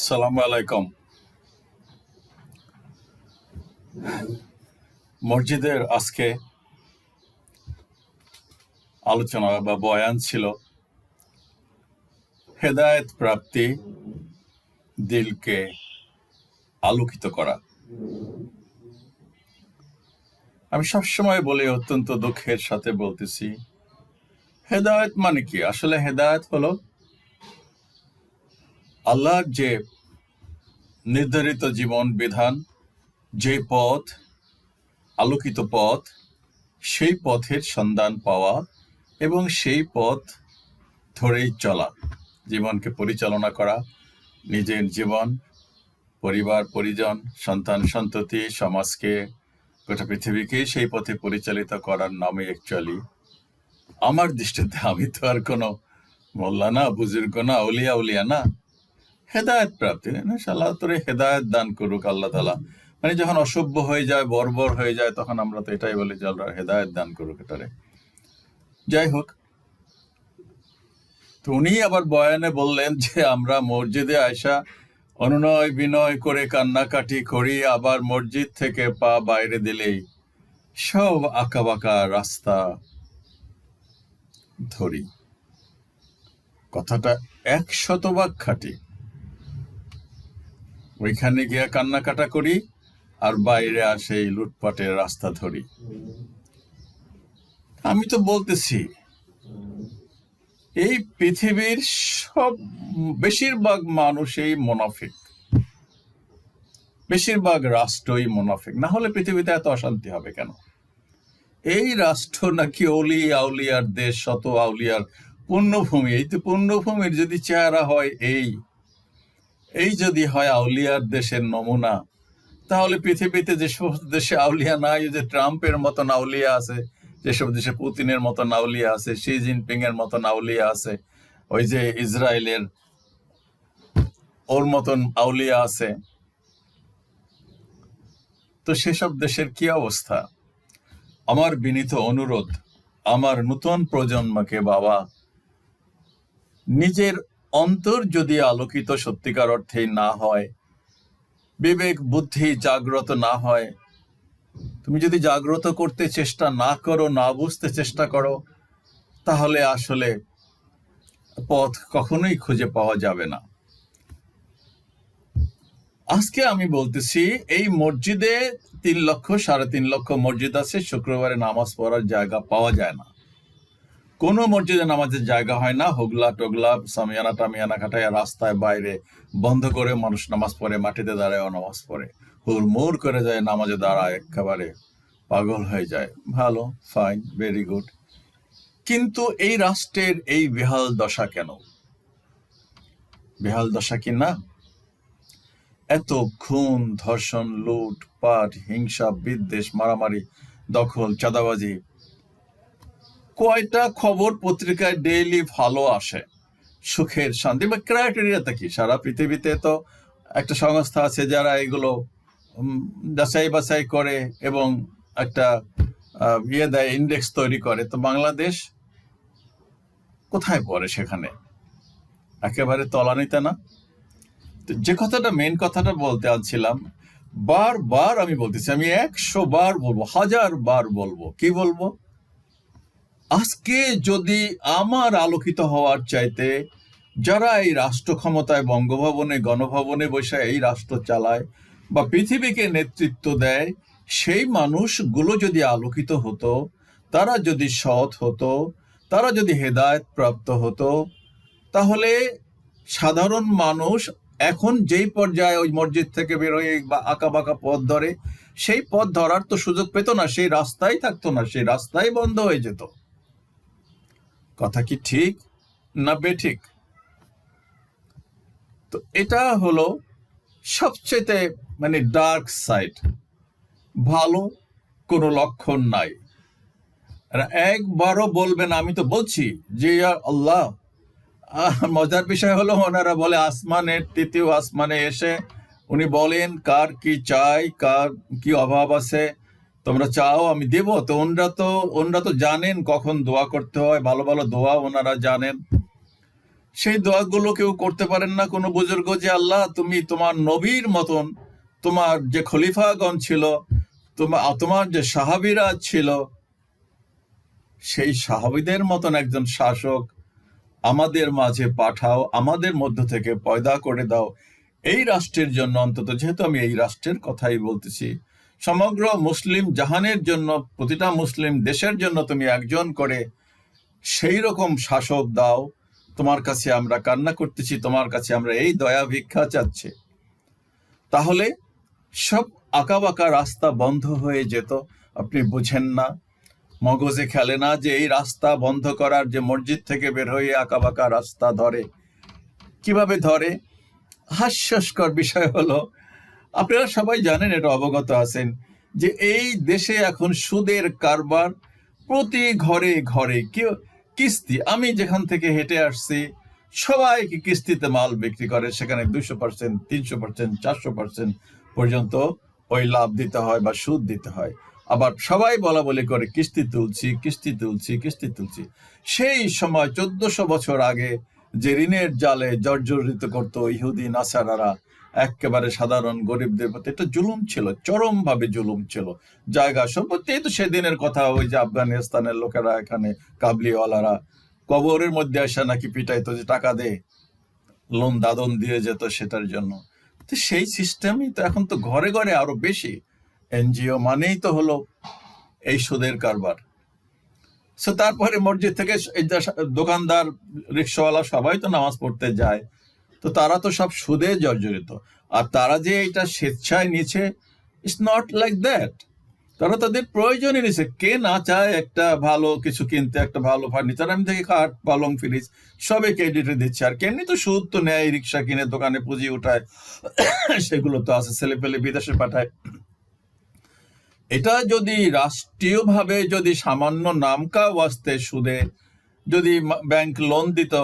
সালাম আলাইকুম। মসজিদের আজকে আলোচনা বা বয়ান ছিল হেদায়েত প্রাপ্তি, দিলকে আলোকিত করা। আমি সবসময় বলি, অত্যন্ত দুঃখের সাথে বলতেছি, হেদায়েত মানে কি? আসলে হেদায়েত হলো আল্লাহর যে নির্ধারিত জীবন বিধান, যে পথ, আলোকিত পথ, সেই পথের সন্ধান পাওয়া এবং সেই পথ ধরেই চলা, জীবনকে পরিচালনা করা, নিজের জীবন, পরিবার পরিজন, সন্তান সন্ততি, সমাজকে, গোটা পৃথিবীকে সেই পথে পরিচালিত করার নামে অ্যাকচুয়ালি আমার দৃষ্টিতে, আমি তো আর কোনো মোল্লা না, বুজুর্গ না, আউলিয়া উলিয়া না, হেদায়েত প্রাপ্তি। আল্লাহ তোরে হেদায়েত দান করুক আল্লাহ তাআলা। মানে যখন অসভ্য হয়ে যায়, বর্বর হয়ে যায়, তখন আমরা তো এটাই বলি যে আল্লাহ হেদায়েত দান করুক এটারে। যাই হোক, তো উনি আবার বয়ানে বললেন যে আমরা মসজিদে আয়সা অনুনয় বিনয় করে কান্নাকাটি করি, আবার মসজিদ থেকে পা বাইরে দিলেই সব আঁকাবাঁকা রাস্তা ধরি। কথাটা 100% খাঁটি। ওইখানে গিয়ে কান্নাকাটা করি আর বাইরে আসে এই লুটপাটের রাস্তা ধরি। আমি তো বলতেছি, এই পৃথিবীর বেশিরভাগ মানুষই মুনাফিক, বেশিরভাগ রাষ্ট্রই মুনাফিক। না হলে পৃথিবীতে এত অশান্তি হবে কেন? এই রাষ্ট্র নাকি অলি আউলিয়ার দেশ, শত আউলিয়ার পুণ্যভূমি। এই তো পুণ্যভূমির যদি চেহারা হয় এই যদি হয় আউলিয়ার দেশের নমুনা, তাহলে পৃথিবীতে যে সমস্ত দেশে আউলিয়া নাই, যে ট্রাম্পের মতন আউলিয়া আছে, যেসব দেশে পুতিনের মতন আউলিয়া আছে, শি জিনপিং এর মতন আউলিয়া আছে, ওই যে ইসরায়েলের ওর মতন আউলিয়া আছে, তো সেসব দেশের কি অবস্থা? আমার বিনীত অনুরোধ, আমার নতুন প্রজন্মকে, বাবা, নিজের অন্তর যদি আলোকিত সত্যিকার অর্থেই না হয়, বিবেক বুদ্ধি জাগ্রত না হয়, তুমি যদি জাগ্রত করতে চেষ্টা না করো, না বুঝতে চেষ্টা করো, তাহলে আসলে পথ কখনোই খুঁজে পাওয়া যাবে না। আজকে আমি বলতেছি, এই মসজিদে 3 লক্ষ 3.5 লক্ষ মসজিদ আছে, শুক্রবারে নামাজ পড়ার জায়গা পাওয়া যায় না। কোনো মসজিদে নামাজের জায়গা হয় না। হোগলা টোগলা সামিয়ানা টামিয়ানা খাটাইয়া রাস্তায় বাইরে বন্ধ করে মানুষ নামাজ পড়ে, মাটিতে দাঁড়ায় নামাজ পড়ে, হুড়মুড় করে যায়, নামাজে দাঁড়ায়, একেবারে পাগল হয়ে যায়। ভালো, ফাইন, ভেরি গুড। কিন্তু এই রাষ্ট্রের এই বেহাল দশা কেন? বেহাল দশা কি না? এত খুন, ধর্ষণ, লুট পাট, হিংসা, বিদ্বেষ, মারামারি, দখল, চাঁদাবাজি। কয়টা খবর পত্রিকায় ডেইলি ভালো আসে, সুখের, শান্তি, বা ক্রাইটেরিয়াটা কি? সারা পৃথিবীতে তো একটা সংস্থা আছে যারা এগুলো যাচাই বাছাই করে এবং একটা দেয়, ইন্ডেক্স তৈরি করে। তো বাংলাদেশ কোথায় পড়ে সেখানে? একেবারে তলানিতে না? যে কথাটা, মেন কথাটা বলতে আনছিলাম, বারবার আমি বলতেছি, আমি 100 বার বলবো, 1000 বার বলবো, কি বলবো? আজকে যদি আমার আলোকিত হওয়ার চাইতে যারা এই রাষ্ট্র ক্ষমতায়, বঙ্গভবনে, গণভবনে বসে এই রাষ্ট্র চালায় বা পৃথিবীকে নেতৃত্ব দেয়, সেই মানুষগুলো যদি আলোকিত হতো, তারা যদি সৎ হতো, তারা যদি হেদায়েত প্রাপ্ত হতো, তাহলে সাধারণ মানুষ এখন যেই পর্যায়ে ওই মসজিদ থেকে বের হয়ে বা আঁকা বাঁকা পথ ধরে, সেই পথ ধরার তো সুযোগ পেত না, সেই রাস্তাই থাকতো না, সেই রাস্তাই বন্ধ হয়ে যেত। কথা কি ঠিক না বেঠিক? তো এটা হলো সবচেয়ে মানে ডার্ক সাইড। ভালো কোনো লক্ষণ নাই। একবারও বলবেন, আমি তো বলছি যে আল্লাহ। মজার বিষয় হলো, ওনারা বলে আসমানের, 3য় আসমানে এসে উনি বলেন কার কি চাই, কার কি অভাব আছে, তোমরা চাও আমি দেব। তো ওনরা তো জানেন কখন দোয়া করতে হয়, ভালো ভালো দোয়া ওনারা জানেন। সেই দোয়াগুলো কেউ করতে পারেন না কোনো বুজুর্গ, যে আল্লাহ তুমি তোমার নবীর মতন, তোমার যে খলিফাগণ ছিল, তোমার যে সাহাবীরা ছিল, সেই সাহাবীদের মতন একজন শাসক আমাদের মাঝে পাঠাও, আমাদের মধ্য থেকে পয়দা করে দাও এই রাষ্ট্রের জন্য। অন্তত যেহেতু আমি এই রাষ্ট্রের কথাই বলতেছি, সমগ্র মুসলিম জাহানের জন্য, প্রতিটা মুসলিম দেশের জন্য তুমি একজন করে সেই রকম শাসক দাও। তোমার কাছে আমরা কান্না করতেছি, তোমার কাছে আমরা এই দয়া ভিক্ষা চাচ্ছি। তাহলে সব আঁকাবাঁকা রাস্তা বন্ধ হয়ে যেত। আপনি বুঝেন না, মগজে খেলে না যে এই রাস্তা বন্ধ করার, যে মসজিদ থেকে বের হয়ে আঁকাবাঁকা রাস্তা ধরে, কিভাবে ধরে। হাস্যস্কর বিষয় হলো, আপনারা সবাই জানেন, এটা অবগত আছেন, যে এই দেশে এখন সুদের কারবার প্রতি ঘরে ঘরে। কেউ কিস্তি, আমি যেখান থেকে হেঁটে আসছি সবাইকে কিস্তিতে মাল বিক্রি করে, সেখানে 200%, 300%, 400% পর্যন্ত ওই লাভ দিতে হয় বা সুদ দিতে হয়। আবার সবাই বলা বলি করে কিস্তি তুলছি, কিস্তি তুলছি, কিস্তি তুলছি। সেই সময় 1400 বছর আগে যে ঋণের জালে জর্জরিত করতো ইহুদি নাসারারা একেবারে সাধারণ গরিবদের প্রতি, এটা জুলুম ছিল, চরমভাবে জুলুম ছিল। জায়গা সম্পত্তি, এই তো সেদিনের কথা, ওই যে আফগানিস্তানের লোকেরা এখানে কাবলিওয়ালারা কবরের মধ্যে আসা নাকি পিটাইতো, যে টাকা দে, লোন দাদন দিয়ে যেত সেটার জন্য। তো সেই সিস্টেমই তো এখন তো ঘরে ঘরে আরো বেশি। এনজিও মানেই তো হলো এই সুদের কারবার। সো তারপরে মসজিদ থেকে এই যে দোকানদার, রিক্সাওয়ালা সবাই তো নামাজ পড়তে যায়, তো তারা তো সব সুদে জর্জরিত। আর তারা যে এটা স্বেচ্ছায় নিচ্ছে, ইটস নট লাইক দ্যাট। তারা তাদের প্রয়োজনে নিচ্ছে। কে না চায় একটা ভালো কিছু কিনতে, একটা ভালো ফার্নিচার, আমি থেকে খাট, পালং, ফ্রিজ সবে ক্রেডিটে দিচ্ছে। আর কেমনি তো সুদ তো নেয়, রিক্সা কিনে দোকানে পুঁজি উঠায়, সেগুলো তো আছে, ছেলে পেলে বিদেশে পাঠায়। এটা যদি রাষ্ট্রীয়ভাবে যদি সামান্য নামকা ওয়াস্তে সুদে যদি ব্যাংক লোন দিত,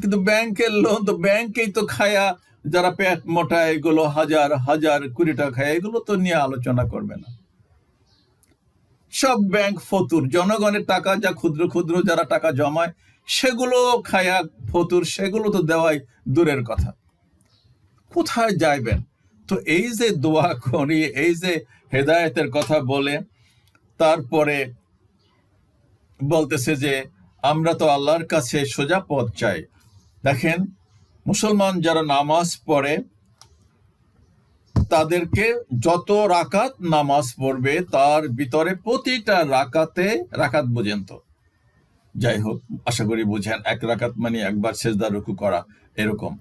কিন্তু ব্যাংকের লোন তো ব্যাংকেই তো খায়া, যারা পেট মোটা এগুলো হাজার হাজার কোটি টাকা খায়, এগুলো তো নিয়ে আলোচনা করবে না। সব ব্যাংক ফতুর, জনগণের টাকা যা ক্ষুদ্র ক্ষুদ্র যারা টাকা জমায় সেগুলো খায়া ফতুর, সেগুলো তো দেওয়াই দূরের কথা। কোথায় যাইবেন? তো এই যে দোয়া করি, এই যে হেদায়েতের কথা বলে, তারপরে বলতেছে যে আমরা তো আল্লাহর কাছে সোজা পথ চাই। দেখেন, মুসলমান যারা নামাজ পড়ে তাদেরকে যত রাকাত নামাজ পড়বে তার ভিতরে প্রতিটা রাকাত বুঝেন তো, যাই হোক আশা করি বুঝেন, এক রাকাত মানে একবার সেজদা রুকু করা, এরকম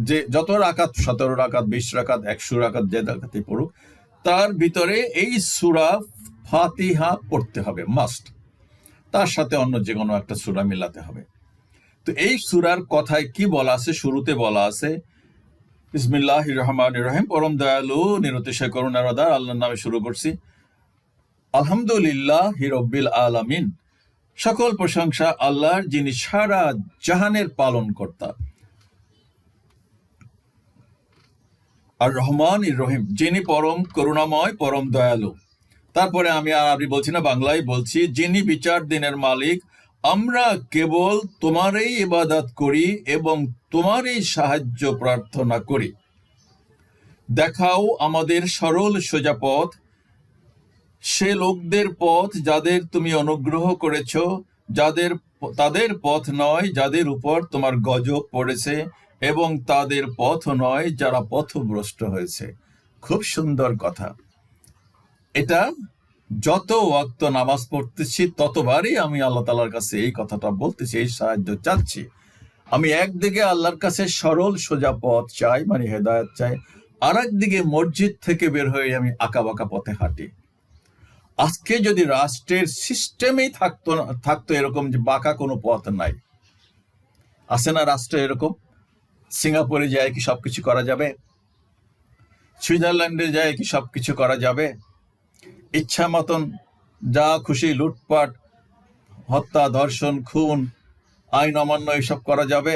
যে যত রাকাত, 17 রাকাত, 20 রাকাত, 100 রাকাত, যে রাকাতে পড়ুক, তার ভিতরে এই সূরা ফাতিহা পড়তে হবে মাস্ট। তার সাথে অন্য যে কোনো একটা সূরা মিলাতে হবে। তো এই সূরার কথায় কি বলা আছে? শুরুতে বলা আছে বিসমিল্লাহির রহমানির রহিম, পরম দয়ালু নিরতিশয় করুণার আধার আল্লাহর নামে শুরু করছি। আলহামদুলিল্লাহি রাব্বিল আলামিন, সকল প্রশংসা আল্লাহর, যিনি সারা জাহানের পালন কর্তা। আর রহমানির রহিম, যিনি পরম করুণাময়, পরম দয়ালু। তারপরে আমি বলছি না, বাংলায় বলছি, যিনি বিচার দিনের মালিক, আমরা কেবল তোমারই ইবাদত করি এবং তোমারই সাহায্য প্রার্থনা করি। দেখাও আমাদের সরল সোজা পথ, সে লোকদের পথ যাদের তুমি অনুগ্রহ করেছ, তাদের পথ নয় যাদের উপর তোমার গজব পড়েছে, এবং তাদের পথ নয় যারা পথভ্রষ্ট হয়েছে। খুব সুন্দর কথা। এটা যত ওয়াক্ত নামাজ পড়তেছি ততবারই আমি আল্লাহ তাআলার কাছে এই কথাটা বলতেছি, এই সাহায্য চাচ্ছি। আমি একদিকে আল্লাহর কাছে সরল সোজা পথ চাই, মানে হেদায়েত চাই, আর একদিকে মসজিদ থেকে বের হয়ে আমি আঁকাবাঁকা পথে হাঁটি। আজকে যদি রাষ্ট্রের সিস্টেমেই থাকতো এরকম যে বাঁকা কোনো পথ নাই, আছে না রাষ্ট্র এরকম? সিঙ্গাপুরে যায় কি সবকিছু করা যাবে? সুইজারল্যান্ডে যায় কি সবকিছু করা যাবে? ইচ্ছা মতন যা খুশি লুটপাট, হত্যা, ধর্ষণ, খুন, আইন অমান্য এসব করা যাবে?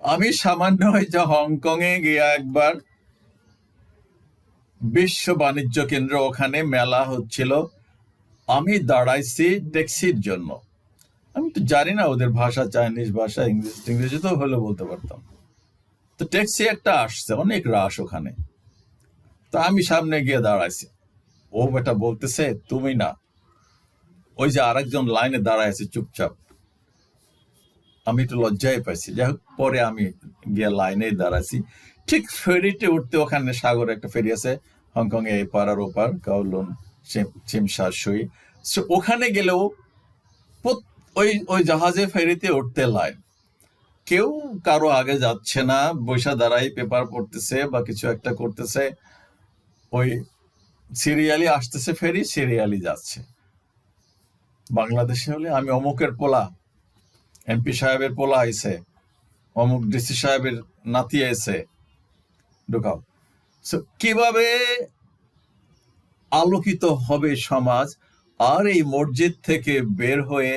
আমি সামান্য যে হংকংয়ে গিয়ে একবার বিশ্ব বাণিজ্য কেন্দ্র, ওখানে মেলা হচ্ছিল, আমি দাঁড়াইছি ট্যাক্সির জন্য। আমি তো জানি না ওদের ভাষা, চাইনিজ ভাষা, ইংরেজি তো হলে বলতে পারতাম। তো ট্যাক্সি একটা আসছে, অনেক রাশ ওখানে। তো আমি সামনে গিয়ে দাঁড়াইছি, ও বেটা বলতেছে তুমি না, ওই যে আরেকজন লাইনে দাঁড়ায় আছে চুপচাপ। আমি একটু লজ্জায় পাইছি, যাই হোক পরে আমি গিয়ে লাইনে দাঁড়াইছি। ঠিক ফেরিতে উঠতে, ওখানে সাগরে একটা ফেরি আছে হংকং এ, এপার আর ওপার, কাউলুন চিমসা সুই। ওখানে গেলেও ওই ওই জাহাজে ফেরিতে উঠতে লাইন, কেউ কারো আগে যাচ্ছে না, বৈশা দাঁড়াই পেপার পড়তেছে বা কিছু একটা করতেছে। ওই সিরিয়ালি আসতেছে ফেরি, সিরিয়ালি যাচ্ছে। বাংলাদেশে হলে আমি অমুকের পোলা, এমপি সাহেবের পোলা আইছে, অমুক ডিসি সাহেবের নাতি আইছে, ঢুকাও। কিভাবে আলোকিত হবে সমাজ? আর এই মসজিদ থেকে বের হয়ে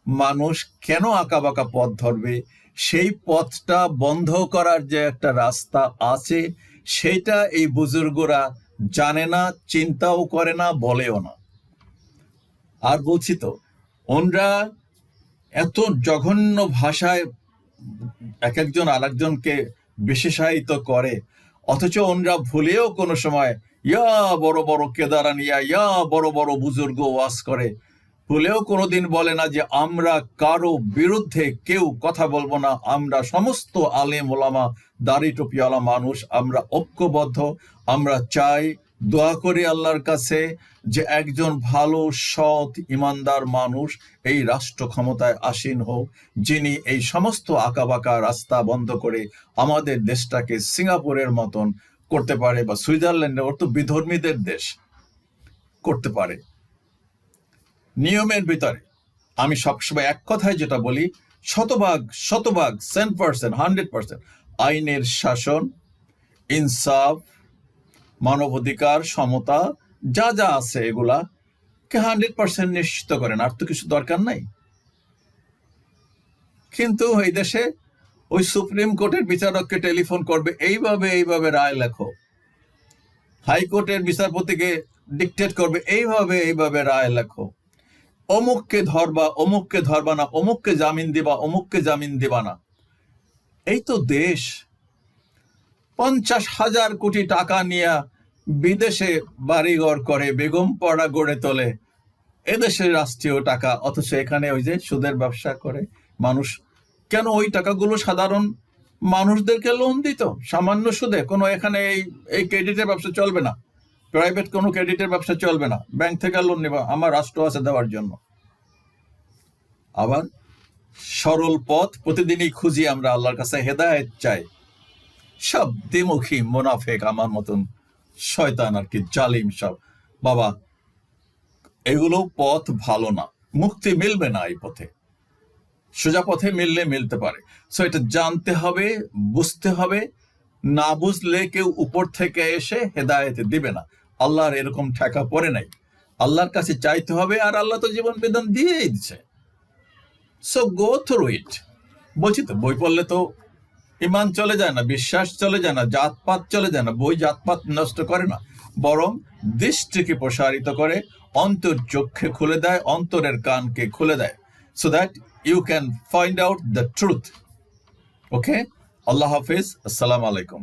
মানুষ কেন আঁকাবাঁকা পথ ধরবে? সেই পথটা বন্ধ করার যে একটা রাস্তা আছে, সেইটা এই বুজুর্গরা জানে না, চিন্তাও করে না, বলেও না। আর বলছি তো, ওনরা এত জঘন্য ভাষায় এক একজন আরেকজনকে বিশেষায়িত করে, অথচ ওনরা ভুলেও কোনো সময় ইয়া বড় বড় কেদারানিয়া, ইয়া বড় বড় বুজুর্গ ওয়াজ করে, ভুলেও কোনোদিন বলে না যে আমরা কারো বিরুদ্ধে কেউ কথা বলবো না, আমরা সমস্ত আলেম ওলামা, দাড়ি টুপিওয়ালা মানুষ, আমরা ঐক্যবদ্ধ। আমরা চাই, দোয়া করি আল্লাহর কাছে যে একজন ভালো সৎ ইমানদার মানুষ এই রাষ্ট্র ক্ষমতায় আসীন হোক, যিনি এই সমস্ত আঁকাবাঁকা রাস্তা বন্ধ করে আমাদের দেশটাকে সিঙ্গাপুরের মতন করতে পারে, বা সুইজারল্যান্ডের, ওর তো বিধর্মীদের দেশ, করতে পারে নিয়মের ভিতরে। আমি সবসময় এক কথায় যেটা বলি, শতভাগ 100%, 100% আইনের শাসন, ইনসাফ, মানবাধিকার, সমতা, যা যা আছে এগুলাকে 100% নিশ্চিত করেন, আর তো কিছু দরকার নাই। কিন্তু এই দেশে ওই সুপ্রিম কোর্টের বিচারককে টেলিফোন করবে, এইভাবে এইভাবে রায় লেখো, হাইকোর্টের বিচারপতিকে ডিকটেট করবে, এইভাবে এইভাবে রায় লেখো, অমুককে ধরবা, অমুককে ধরবা না, অমুককে জামিন দিবা, অমুককে জামিন দিবা না। এই তো দেশ। 50,000 কোটি টাকা নিয়ে বিদেশে বাড়িঘর করে, বেগম পাড়া গড়ে তোলে, এদেশের রাষ্ট্রীয় টাকা, অথচ এখানে ওই যে সুদের ব্যবসা করে মানুষ। কেন ওই টাকাগুলো সাধারণ মানুষদেরকে লোন দিত সামান্য সুদে? কোনো এখানে এই ক্রেডিটের ব্যবসা চলবে না, প্রাইভেট কোনো ক্রেডিটের ব্যবসা চলবে না, ব্যাংক থেকে লোন নেবা, আমার রাষ্ট্র আছে দেওয়ার জন্য। আবার সরল পথ প্রতিদিনই খুঁজি আমরা, আল্লাহর কাছে হেদায়েত চাই। সব দ্বিমুখী মুনাফেক, আমার মতন শয়তান আর কি, জালিম সব। বাবা, এগুলো পথ ভালো না, মুক্তি মিলবে না এই পথে। সোজা পথে মিললে মিলতে পারে। সো এটা জানতে হবে, বুঝতে হবে। না বুঝলে কেউ উপর থেকে এসে হেদায়েত দিবে না। আল্লাহর এরকম ঠেকা পড়ে নাই। আল্লাহর কাছে চাইতে হবে, আর আল্লাহ তো জীবন বিধান দিয়েই দিচ্ছে। So go through it. বলছি তো, বই পড়লে তো ইমান চলে যায় না, বিশ্বাস চলে যায় না, জাতপাত চলে যায় না। বই জাতপাত নষ্ট করে না, বরং দৃষ্টিকে প্রসারিত করে, অন্তর চক্ষে খুলে দেয়, অন্তরের কানকে খুলে দেয়, so that you can find out the truth. Okay? Allah Hafiz. Assalamu alaikum.